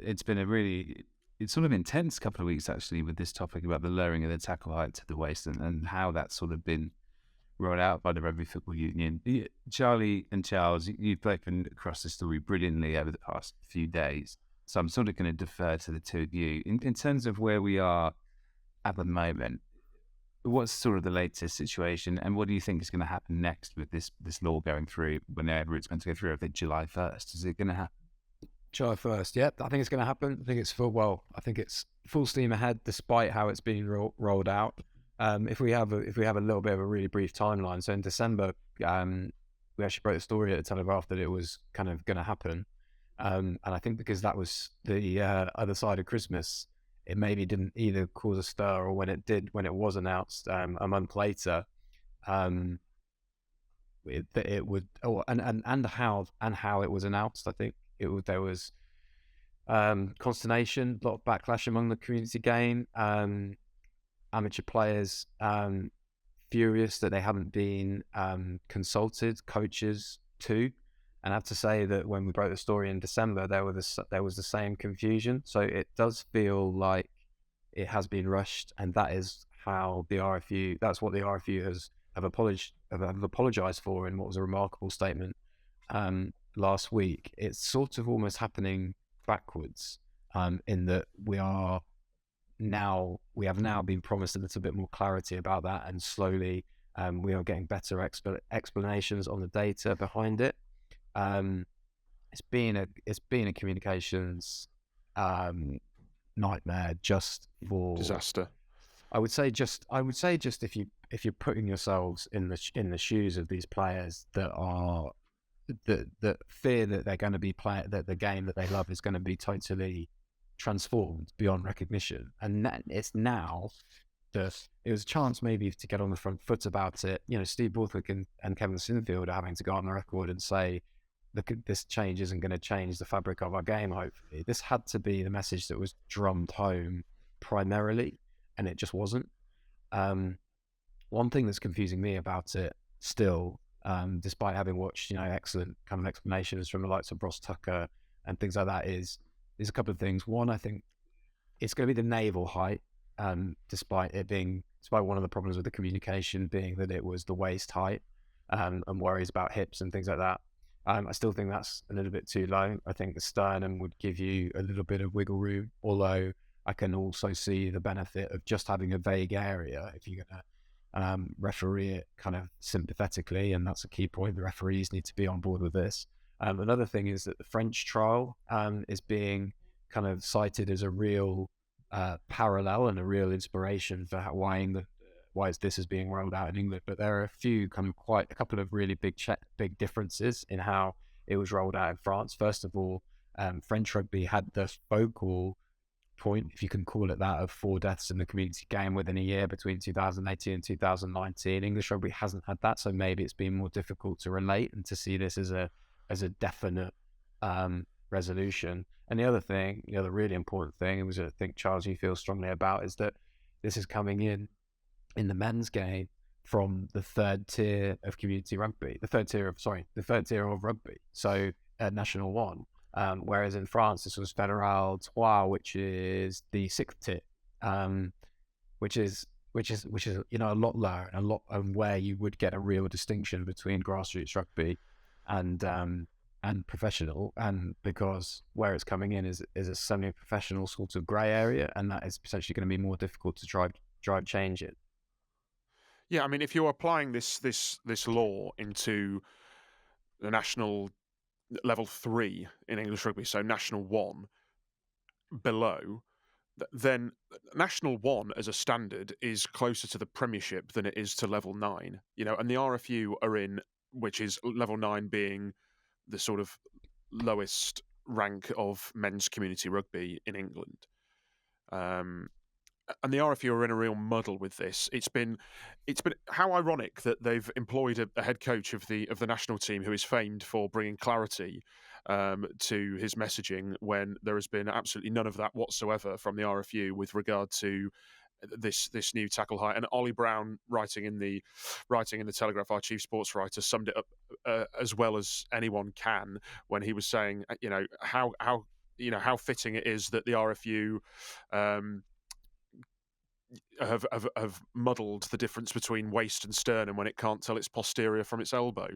it's been it's sort of intense couple of weeks actually with this topic about the lowering of the tackle height to the waist and how that's sort of been rolled out by the Rugby Football Union. Charlie and Charles, you've both been across the story brilliantly over the past few days. So I'm sort of going to defer to the two of you. In terms of where we are at the moment, what's sort of the latest situation and what do you think is going to happen next with this law going through whenever it's meant to go through? I think July 1st. Is it going to happen? July 1st, yeah. I think it's going to happen. I think it's full steam ahead despite how it's being rolled out. If we have a little bit of a really brief timeline, so in December, we actually broke the story at the Telegraph that it was kind of going to happen, and I think because that was the other side of Christmas, it maybe didn't either cause a stir, or when it was announced a month later, it would, and how it was announced. I think there was consternation, a lot of backlash among the community game. Amateur players furious that they haven't been consulted, coaches too. And I have to say that when we broke the story in December, there was the same confusion. So it does feel like it has been rushed, and that is how the RFU. That's what the RFU have apologized for in what was a remarkable statement last week. It's sort of almost happening backwards, in that we have now been promised a little bit more clarity about that, and slowly we are getting better explanations on the data behind it. It's been a communications nightmare, just for disaster. I would say just if you're putting yourselves in the shoes of these players that fear that they're going to be that the game that they love is going to be totally transformed beyond recognition, and it's now it was a chance maybe to get on the front foot about it. Steve Borthwick and Kevin Sinfield are having to go on the record and say, look, this change isn't going to change the fabric of our game. Hopefully, this had to be the message that was drummed home primarily, and it just wasn't. One thing that's confusing me about it still, despite having watched excellent kind of explanations from the likes of Ross Tucker and things like that, is a couple of things. One, I think it's going to be the navel height, despite one of the problems with the communication being that it was the waist height, and worries about hips and things like that. I still think that's a little bit too low. I think the sternum would give you a little bit of wiggle room, although I can also see the benefit of just having a vague area if you're going to referee it kind of sympathetically, and that's a key point. The referees need to be on board with this. Another thing is that the French trial is being kind of cited as a real parallel and a real inspiration for why this is being rolled out in England. But there are a couple of really big differences in how it was rolled out in France. First of all, French rugby had the focal point, if you can call it that, of 4 deaths in the community game within a year between 2018 and 2019. English rugby hasn't had that, so maybe it's been more difficult to relate and to see this as a definite resolution. And the other really important thing, which I think, Charles, you feel strongly about, is that this is coming in the men's game from the third tier of community rugby, the third tier of rugby, so National 1. Whereas in France, this was Fédéral 3, which is the 6th tier, which is a lot lower and where you would get a real distinction between grassroots rugby and professional, and because where it's coming in is a semi-professional sort of grey area, and that is potentially going to be more difficult to drive change in. Yeah, I mean, if you're applying this law into the national level 3 in English rugby, so National 1 below, then National 1 as a standard is closer to the Premiership than it is to level 9. And the RFU are in, which is level 9 being the sort of lowest rank of men's community rugby in England. And the RFU are in a real muddle with this. It's been how ironic that they've employed a head coach of the national team who is famed for bringing clarity to his messaging, when there has been absolutely none of that whatsoever from the RFU with regard to this new tackle height. And Ollie Brown, writing in the Telegraph, our chief sports writer, summed it up as well as anyone can when he was saying, how how fitting it is that the RFU have muddled the difference between waist and sternum when it can't tell its posterior from its elbow,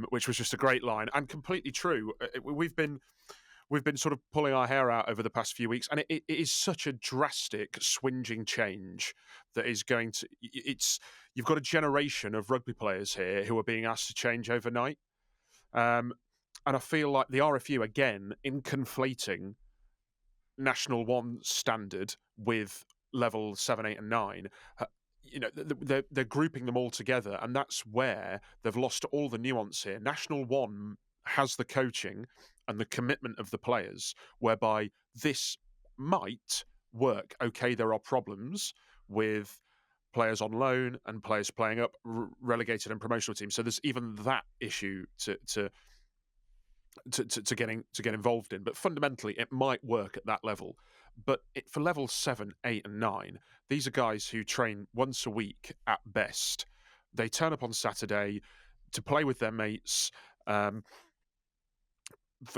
which was just a great line and completely true. We've been sort of pulling our hair out over the past few weeks, and it is such a drastic, swinging change that is going to. You've got a generation of rugby players here who are being asked to change overnight, and I feel like the RFU again in conflating National 1 standard with level 7, 8, and 9. They're grouping them all together, and that's where they've lost all the nuance here. National 1 has the coaching and the commitment of the players, whereby this might work. Okay, there are problems with players on loan and players playing up relegated and promotional teams. So there's even that issue to get involved in. But fundamentally, it might work at that level. But for level 7, 8, and 9, these are guys who train once a week at best. They turn up on Saturday to play with their mates.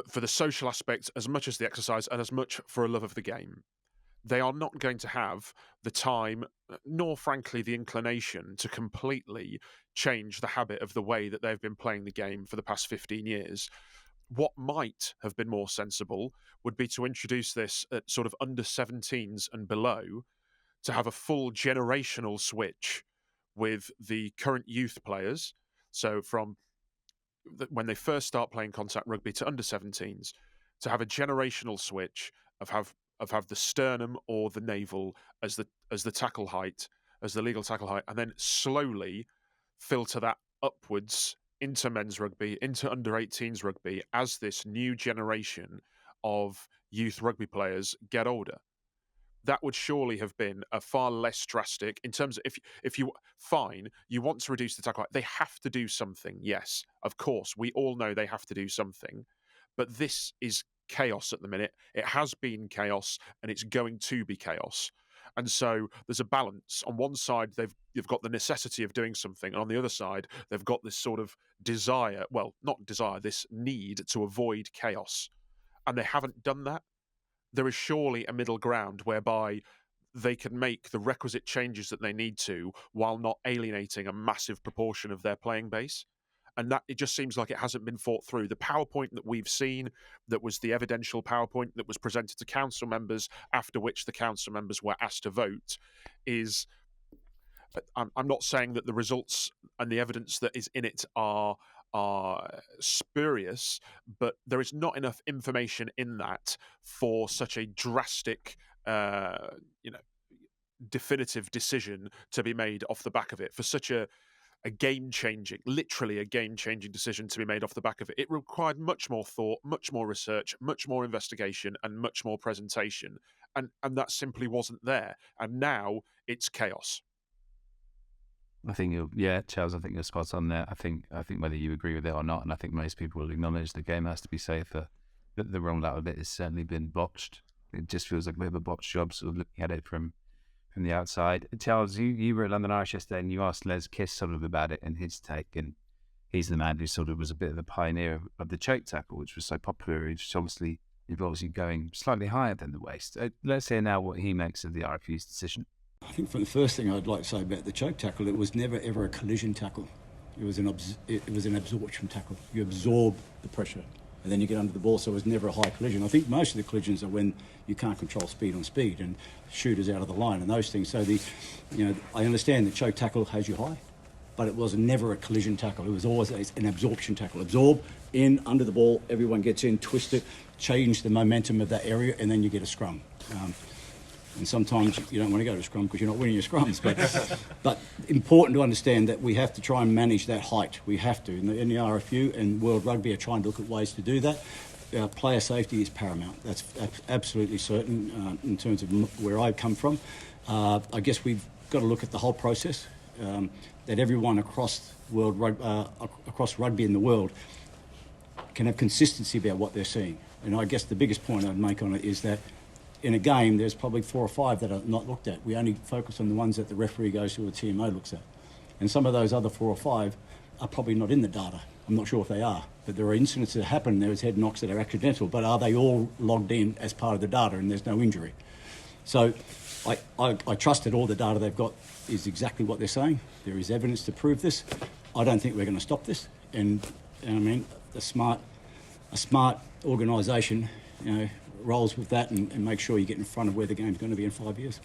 For the social aspect as much as the exercise and as much for a love of the game. They are not going to have the time, nor frankly the inclination to completely change the habit of the way that they've been playing the game for the past 15 years. What might have been more sensible would be to introduce this at sort of under 17s and below, to have a full generational switch with the current youth players. So from when they first start playing contact rugby to under 17s, to have a generational switch of have the sternum or the navel as the tackle height, as the legal tackle height, and then slowly filter that upwards into men's rugby, into under 18s rugby, as this new generation of youth rugby players get older. That would surely have been a far less drastic in terms of if you want to reduce the tackle height. They have to do something. Yes, of course, we all know they have to do something, but this is chaos at the minute. It has been chaos, and it's going to be chaos. And so there's a balance. On one side, you've got the necessity of doing something, and on the other side, they've got this sort of desire. Well, not desire. This need to avoid chaos, and they haven't done that. There is surely a middle ground whereby they can make the requisite changes that they need to while not alienating a massive proportion of their playing base. And that it just seems like it hasn't been thought through. The PowerPoint that we've seen, that was the evidential PowerPoint that was presented to council members, after which the council members were asked to vote, is... I'm not saying that the results and the evidence that is in it are spurious, but there is not enough information in that for such a drastic, definitive decision to be made off the back of it. For such a literally a game-changing decision to be made off the back of it. It required much more thought, much more research, much more investigation, and much more presentation. And that simply wasn't there. And now it's chaos. I think Charles, I think you're spot on there. I think whether you agree with it or not, and I think most people will acknowledge the game has to be safer. The rollout of it has certainly been botched. It just feels like a bit of a botched job, sort of looking at it from the outside. Charles, you were at London Irish yesterday, and you asked Les Kiss sort of about it and his take, and he's the man who sort of was a bit of a pioneer of the choke tackle, which was so popular, which obviously involves you going slightly higher than the waist. Let's hear now what he makes of the RFU's decision. I think for the first thing I'd like to say about the choke tackle, it was never ever a collision tackle. It was an absorption tackle. You absorb the pressure and then you get under the ball, so it was never a high collision. I think most of the collisions are when you can't control speed on speed and shooters out of the line and those things. So I understand the choke tackle has you high, but it was never a collision tackle. It was always an absorption tackle. Absorb in, under the ball, everyone gets in, twist it, change the momentum of that area, and then you get a scrum. And sometimes you don't want to go to scrum because you're not winning your scrums. But important to understand that we have to try and manage that height. We have to. In the RFU and World Rugby are trying to look at ways to do that. Player safety is paramount. That's absolutely certain in terms of where I come from. I guess we've got to look at the whole process, that everyone across rugby in the world can have consistency about what they're seeing. And I guess the biggest point I'd make on it is that in a game, there's probably 4 or 5 that are not looked at. We only focus on the ones that the referee goes to or the TMO looks at. And some of those other 4 or 5 are probably not in the data. I'm not sure if they are. But there are incidents that happen, there's head knocks that are accidental, but are they all logged in as part of the data and there's no injury? So I trust that all the data they've got is exactly what they're saying. There is evidence to prove this. I don't think we're going to stop this. And I mean, a smart organisation, rolls with that and make sure you get in front of where the game's going to be in 5 years.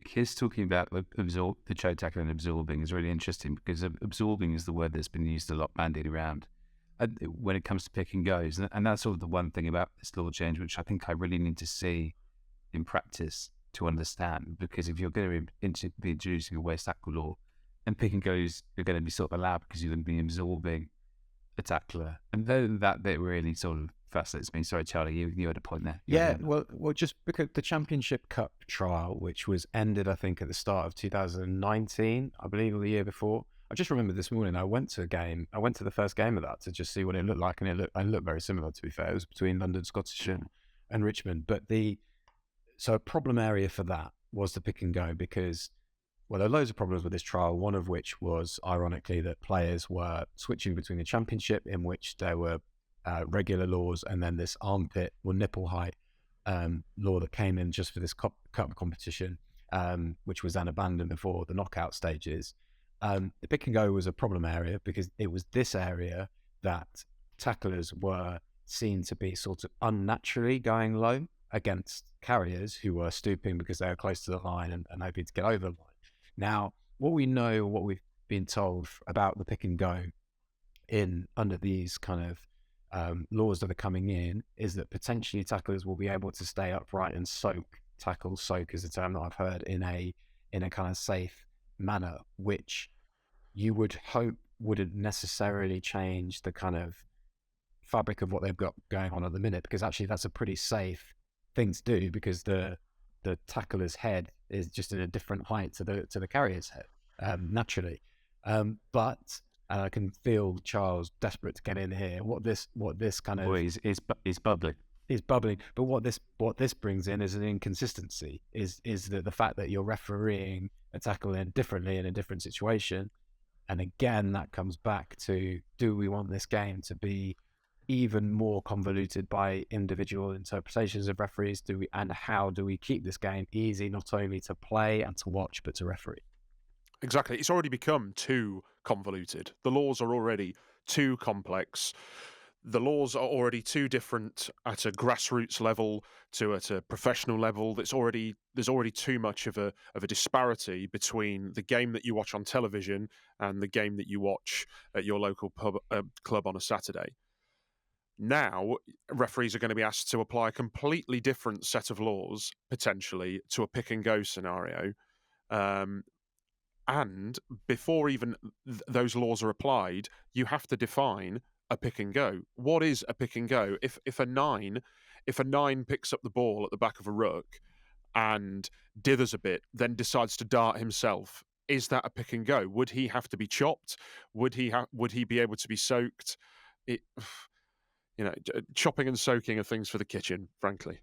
His talking about the choke tackle and absorbing is really interesting, because absorbing is the word that's been used a lot bandied around when it comes to pick and goes. And that's sort of the one thing about this law change, which I think I really need to see in practice to understand, because if you're going to be introducing a waste tackle law, and pick and goes are going to be sort of allowed because you're going to be absorbing a tackler. And then that bit really sort of fascinates me. Sorry, Charlie, you had a point there. Well, just because the Championship Cup trial, which was ended, I think, at the start of 2019, I believe, or the year before. I just remember this morning I went to the first game of that to just see what it looked like, and it looked very similar, to be fair. It was between London, Scottish and Richmond. But so a problem area for that was the pick and go, because, well, there are loads of problems with this trial, one of which was, ironically, that players were switching between the Championship, in which there were regular laws, and then this armpit or nipple height law that came in just for this cup competition, which was then abandoned before the knockout stages. The pick and go was a problem area because it was this area that tacklers were seen to be sort of unnaturally going low against carriers who were stooping because they were close to the line and hoping to get over the line. Now, what we know, what we've been told about the pick and go under these kind of laws that are coming in, is that potentially tacklers will be able to stay upright and soak is a term that I've heard, in a kind of safe manner, which you would hope wouldn't necessarily change the kind of fabric of what they've got going on at the minute, because actually that's a pretty safe thing to do, because the tackler's head is just in a different height to the carrier's head, naturally. But I can feel Charles desperate to get in here. What this kind of is bubbling. Is bubbling. But what this brings in is an inconsistency. Is the fact that you're refereeing a tackle differently in a different situation, and again that comes back to, do we want this game to be even more convoluted by individual interpretations of referees? And how do we keep this game easy, not only to play and to watch, but to referee? Exactly. It's already become too convoluted. The laws are already too complex. The laws are already too different at a grassroots level to at a professional level. There's already too much of a disparity between the game that you watch on television and the game that you watch at your local club on a Saturday. Now, referees are going to be asked to apply a completely different set of laws, potentially, to a pick and go scenario. And before even those laws are applied, you have to define a pick and go. What is a pick and go? If a nine picks up the ball at the back of a ruck and dithers a bit, then decides to dart himself, is that a pick and go? Would he have to be chopped? Would he be able to be soaked? Chopping and soaking are things for the kitchen, frankly.